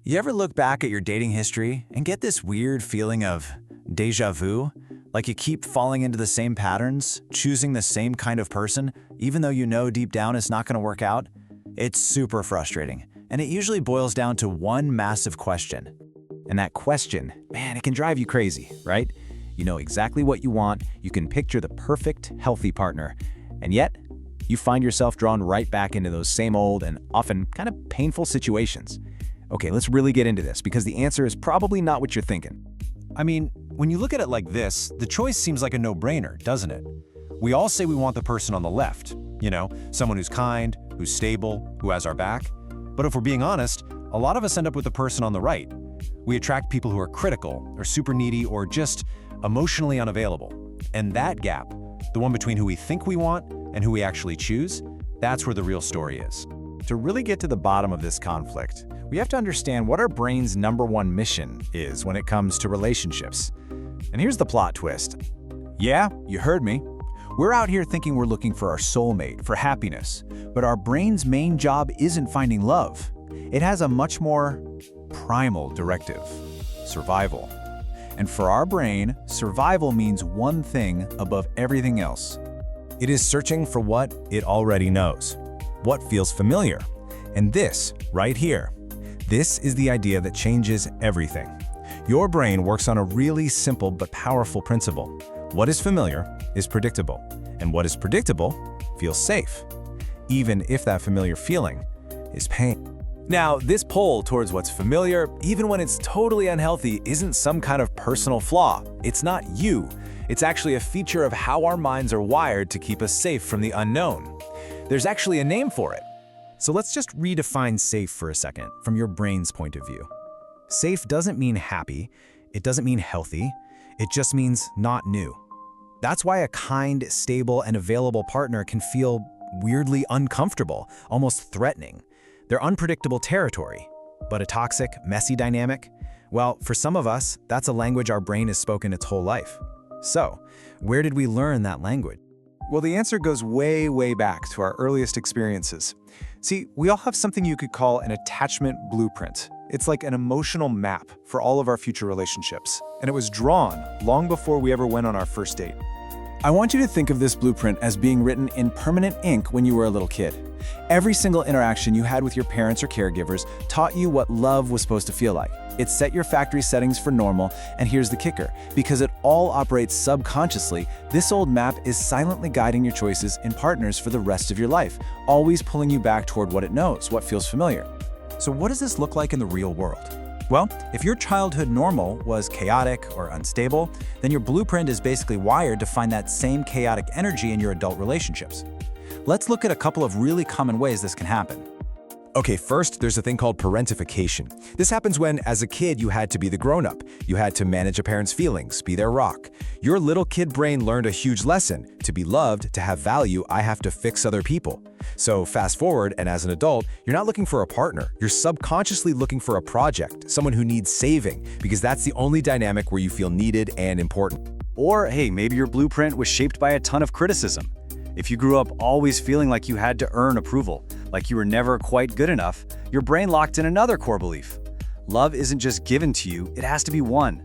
You ever look back at your dating history and get this weird feeling of déjà vu? Like you keep falling into the same patterns, choosing the same kind of person, even though you know deep down it's not going to work out? It's super frustrating, and it usually boils down to one massive question. And that question, man, it can drive you crazy, right? You know exactly what you want, you can picture the perfect, healthy partner, and yet you find yourself drawn right back into those same old and often kind of painful situations. Okay, let's really get into this because the answer is probably not what you're thinking. I mean, when you look at it like this, the choice seems like a no-brainer, doesn't it? We all say we want the person on the left, someone who's kind, who's stable, who has our back. But if we're being honest, a lot of us end up with the person on the right. We attract people who are critical, or super needy, or just emotionally unavailable. And that gap, the one between who we think we want and who we actually choose, that's where the real story is. To really get to the bottom of this conflict, we have to understand what our brain's #1 mission is when it comes to relationships. And here's the plot twist. Yeah, you heard me. We're out here thinking we're looking for our soulmate, for happiness, but our brain's main job isn't finding love. It has a much more primal directive: survival. And for our brain, survival means one thing above everything else. It is searching for what it already knows, what feels familiar. And this, right here, this is the idea that changes everything. Your brain works on a really simple but powerful principle. What is familiar is predictable, and what is predictable feels safe, even if that familiar feeling is pain. Now, this pull towards what's familiar, even when it's totally unhealthy, isn't some kind of personal flaw. It's not you. It's actually a feature of how our minds are wired to keep us safe from the unknown. There's actually a name for it. So let's just redefine safe for a second from your brain's point of view. Safe doesn't mean happy, it doesn't mean healthy, it just means not new. That's why a kind, stable, and available partner can feel weirdly uncomfortable, almost threatening. They're unpredictable territory. But a toxic, messy dynamic? Well, for some of us, that's a language our brain has spoken its whole life. So, where did we learn that language? Well, the answer goes way, way back to our earliest experiences. See, we all have something you could call an attachment blueprint. It's like an emotional map for all of our future relationships, and it was drawn long before we ever went on our first date. I want you to think of this blueprint as being written in permanent ink when you were a little kid. Every single interaction you had with your parents or caregivers taught you what love was supposed to feel like. It set your factory settings for normal, and here's the kicker. Because it all operates subconsciously, this old map is silently guiding your choices in partners for the rest of your life, always pulling you back toward what it knows, what feels familiar. So what does this look like in the real world? Well, if your childhood normal was chaotic or unstable, then your blueprint is basically wired to find that same chaotic energy in your adult relationships. Let's look at a couple of really common ways this can happen. Okay, first, there's a thing called parentification. This happens when, as a kid, you had to be the grown-up. You had to manage a parent's feelings, be their rock. Your little kid brain learned a huge lesson. To be loved, to have value, I have to fix other people. So fast forward, and as an adult, you're not looking for a partner. You're subconsciously looking for a project, someone who needs saving, because that's the only dynamic where you feel needed and important. Or, hey, maybe your blueprint was shaped by a ton of criticism. If you grew up always feeling like you had to earn approval, like you were never quite good enough, your brain locked in another core belief. Love isn't just given to you, it has to be won.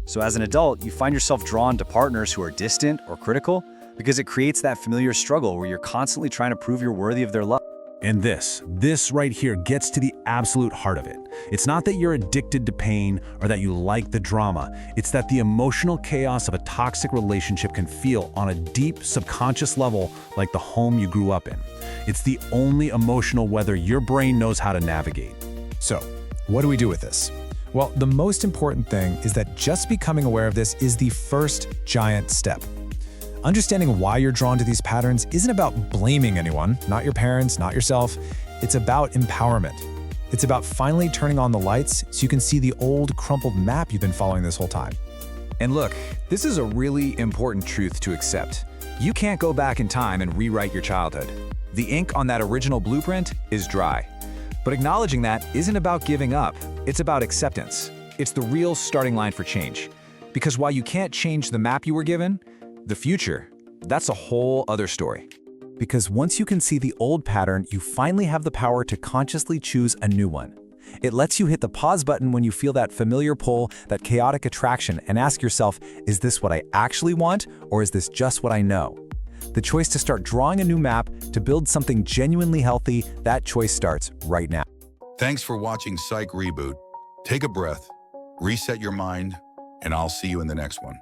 So as an adult, you find yourself drawn to partners who are distant or critical because it creates that familiar struggle where you're constantly trying to prove you're worthy of their love. And this right here gets to the absolute heart of it. It's not that you're addicted to pain or that you like the drama. It's that the emotional chaos of a toxic relationship can feel on a deep subconscious level like the home you grew up in. It's the only emotional weather your brain knows how to navigate. So, what do we do with this? Well, the most important thing is that just becoming aware of this is the first giant step. Understanding why you're drawn to these patterns isn't about blaming anyone, not your parents, not yourself. It's about empowerment. It's about finally turning on the lights so you can see the old, crumpled map you've been following this whole time. And look, this is a really important truth to accept. You can't go back in time and rewrite your childhood. The ink on that original blueprint is dry. But acknowledging that isn't about giving up, it's about acceptance. It's the real starting line for change. Because while you can't change the map you were given, the future, that's a whole other story. Because once you can see the old pattern, you finally have the power to consciously choose a new one. It lets you hit the pause button when you feel that familiar pull, that chaotic attraction, and ask yourself, is this what I actually want, or is this just what I know? The choice to start drawing a new map, to build something genuinely healthy, that choice starts right now. Thanks for watching Psych Reboot. Take a breath, reset your mind, and I'll see you in the next one.